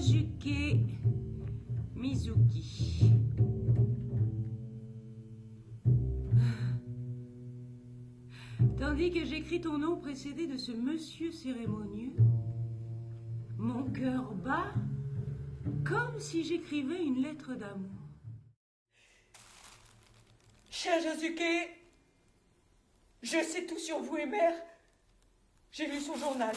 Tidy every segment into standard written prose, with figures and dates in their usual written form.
Chayazuke Mizuki. Tandis que j'écris ton nom précédé de ce monsieur cérémonieux, mon cœur bat comme si j'écrivais une lettre d'amour. Chayazuke, je sais tout sur vous et mère. J'ai lu son journal.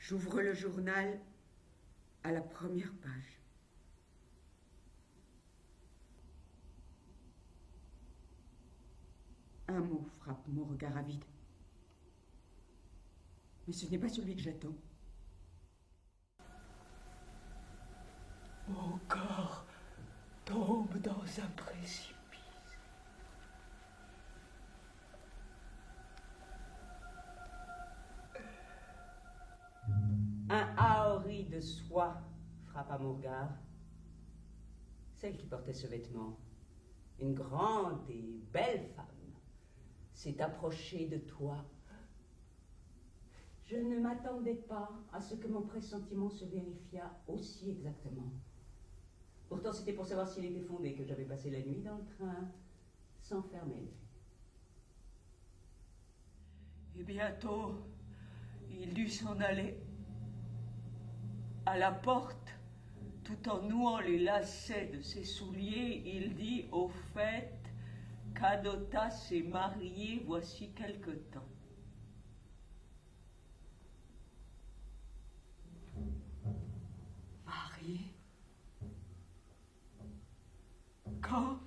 J'ouvre le journal à la première page. Un mot frappe mon regard avide. Mais ce n'est pas celui que j'attends. Mon corps tombe dans un précipice. Un haori de soie frappe à mon regard. Celle qui portait ce vêtement, une grande et belle femme, s'est approchée de toi. Je ne m'attendais pas à ce que mon pressentiment se vérifiât aussi exactement. Pourtant, c'était pour savoir s'il était fondé que j'avais passé la nuit dans le train sans fermer l'œil. Et bientôt, il dut s'en aller. À la porte, tout en nouant les lacets de ses souliers, il dit au fait qu'Adota s'est mariée voici quelque temps. Mariée? Quand?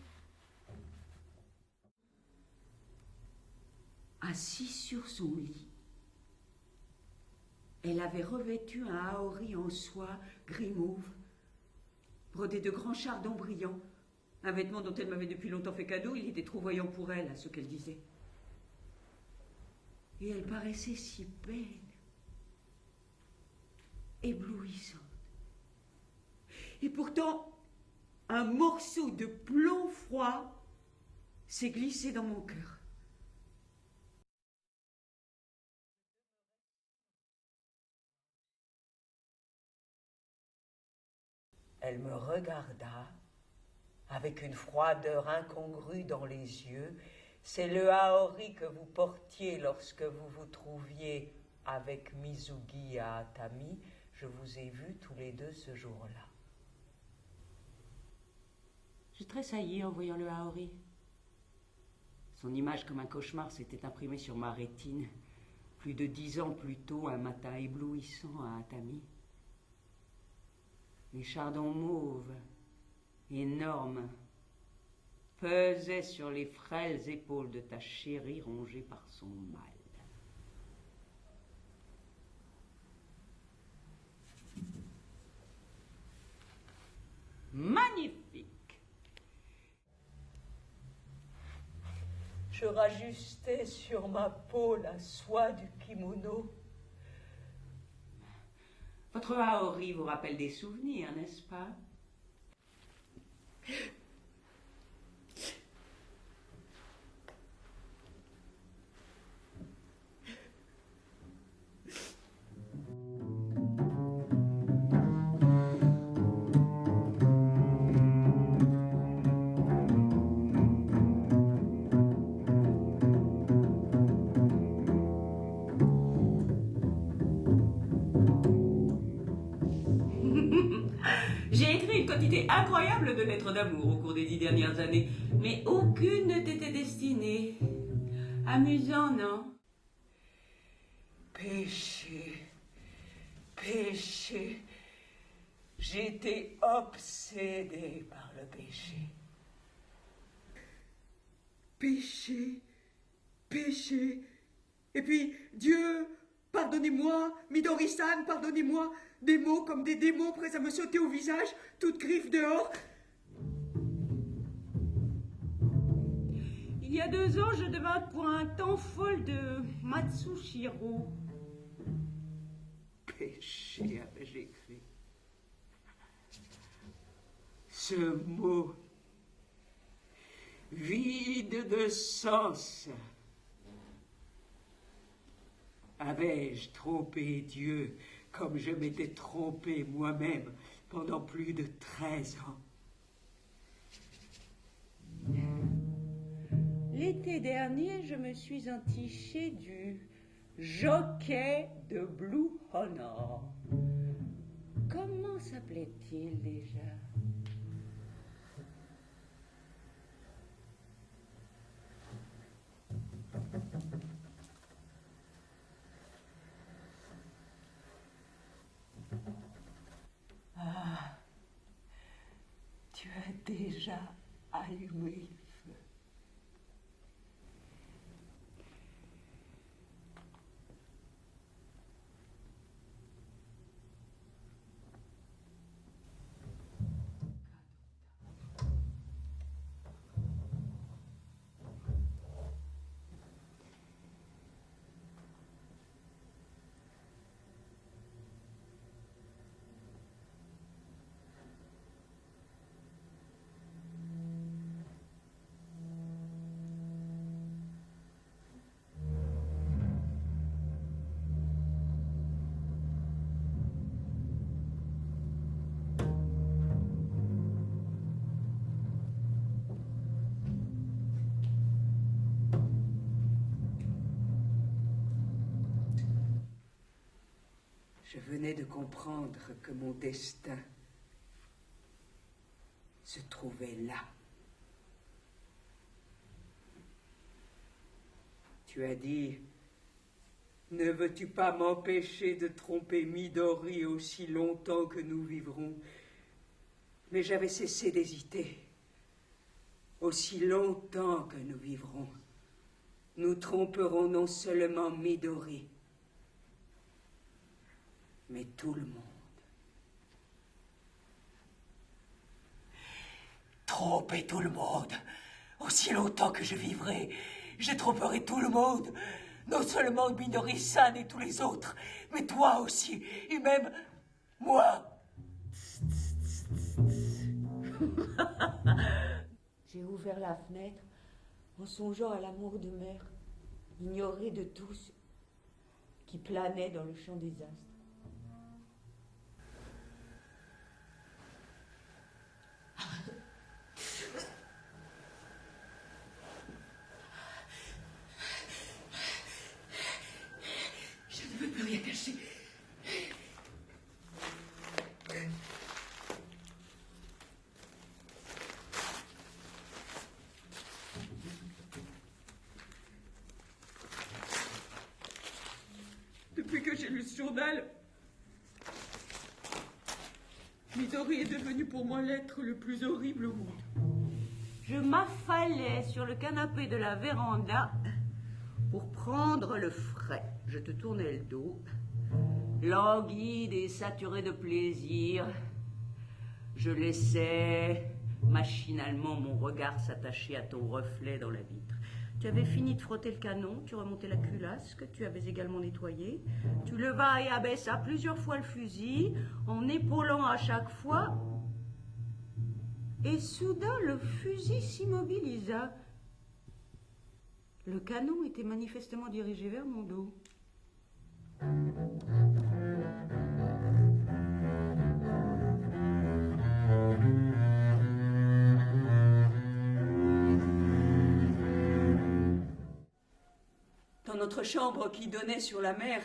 Assis sur son lit, elle avait revêtu un haori en soie gris mauve, brodé de grands chardons brillants, un vêtement dont elle m'avait depuis longtemps fait cadeau. Il était trop voyant pour elle, à ce qu'elle disait. Et elle paraissait si belle, éblouissante. Et pourtant, un morceau de plomb froid s'est glissé dans mon cœur. Elle me regarda avec une froideur incongrue dans les yeux. C'est le haori que vous portiez lorsque vous vous trouviez avec Mizugi à Atami. Je vous ai vus tous les deux ce jour-là. Je tressaillis en voyant le haori. Son image comme un cauchemar s'était imprimée sur ma rétine. Plus de 10 ans plus tôt, un matin éblouissant à Atami. Les chardons mauves, énormes, pesaient sur les frêles épaules de ta chérie rongée par son mal. Magnifique! Je rajustais sur ma peau la soie du kimono. Votre haori vous rappelle des souvenirs, n'est-ce pas? J'ai écrit une quantité incroyable de lettres d'amour au cours des 10 dernières années, mais aucune ne t'était destinée. Amusant, non? Péché, péché. J'étais obsédée par le péché. Péché, péché. Et puis, Dieu, pardonnez-moi, Midori-san, pardonnez-moi. Des mots comme des démons prêts à me sauter au visage, toutes griffes dehors. Il y a 2 ans, je devins pour un temps folle de Matsushiro. Péché, avais-je écrit. Ce mot vide de sens. Avais-je trompé Dieu comme je m'étais trompé moi-même pendant plus de 13 ans? L'été dernier, je me suis entiché du jockey de Blue Honor. Comment s'appelait-il déjà? Ah, tu as déjà allumé le feu. Je venais de comprendre que mon destin se trouvait là. Tu as dit, ne veux-tu pas m'empêcher de tromper Midori aussi longtemps que nous vivrons? Mais j'avais cessé d'hésiter. Aussi longtemps que nous vivrons, nous tromperons non seulement Midori, mais tout le monde. Tromper tout le monde. Aussi longtemps que je vivrai, je tromperai tout le monde. Non seulement Midori-san et tous les autres, mais toi aussi, et même moi. J'ai ouvert la fenêtre en songeant à l'amour de mère, ignoré de tous, qui planait dans le champ des astres. Je ne veux plus rien cacher. Depuis que j'ai lu ce journal, Midori est devenu pour moi l'être le plus horrible au monde. Je m'affalais sur le canapé de la véranda pour prendre le frais. Je te tournais le dos, languide et saturée de plaisir. Je laissais machinalement mon regard s'attacher à ton reflet dans la vitre. Tu avais fini de frotter le canon, tu remontais la culasse que tu avais également nettoyée. Tu levas et abaissas plusieurs fois le fusil, en épaulant à chaque fois. Et soudain, le fusil s'immobilisa. Le canon était manifestement dirigé vers mon dos. Dans notre chambre qui donnait sur la mer,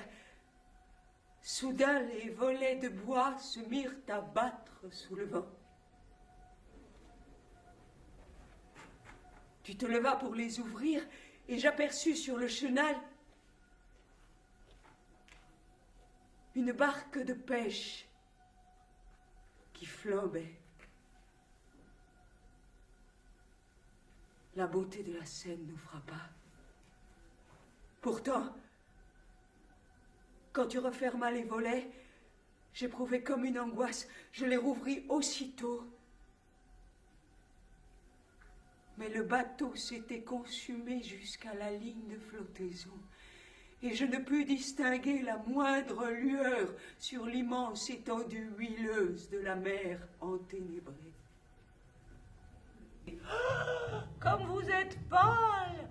soudain les volets de bois se mirent à battre sous le vent. Tu te levas pour les ouvrir et j'aperçus sur le chenal une barque de pêche qui flambait. La beauté de la scène nous frappa. Pourtant, quand tu refermas les volets, J'éprouvais comme une angoisse. Je les rouvris aussitôt. Mais le bateau s'était consumé jusqu'à la ligne de flottaison, et je ne pus distinguer la moindre lueur sur l'immense étendue huileuse de la mer enténébrée. Comme vous êtes pâle!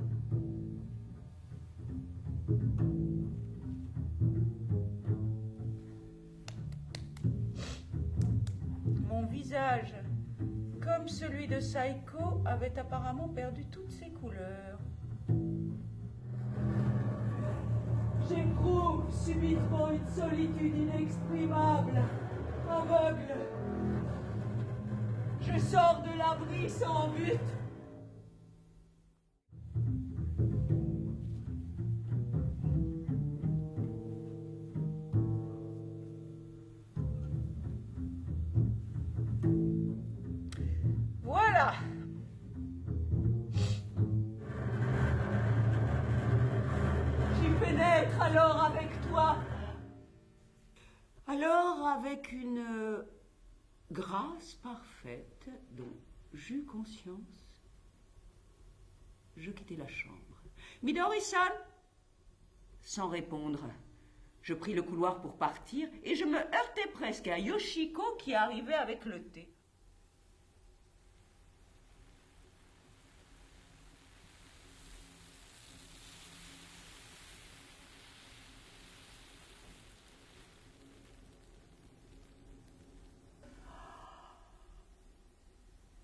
Mon visage, comme celui de Saiko, avait apparemment perdu toutes ses couleurs. J'éprouve subitement une solitude inexprimable, aveugle. Je sors de l'abri sans but. Voilà! J'y pénètre alors avec toi. Alors, avec une grâce parfaite dont j'eus conscience, je quittai la chambre. Midori-san, sans répondre, je pris le couloir pour partir et je me heurtai presque à Yoshiko qui arrivait avec le thé.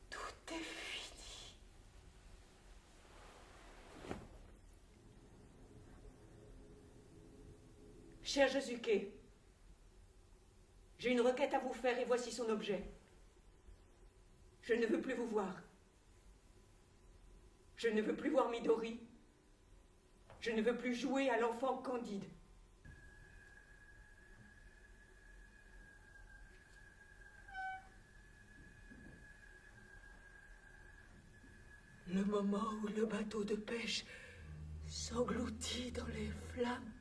Tout est fini. Cher Josuke, j'ai une requête à vous faire et voici son objet. Je ne veux plus vous voir. Je ne veux plus voir Midori. Je ne veux plus jouer à l'enfant candide. Le moment où le bateau de pêche s'engloutit dans les flammes.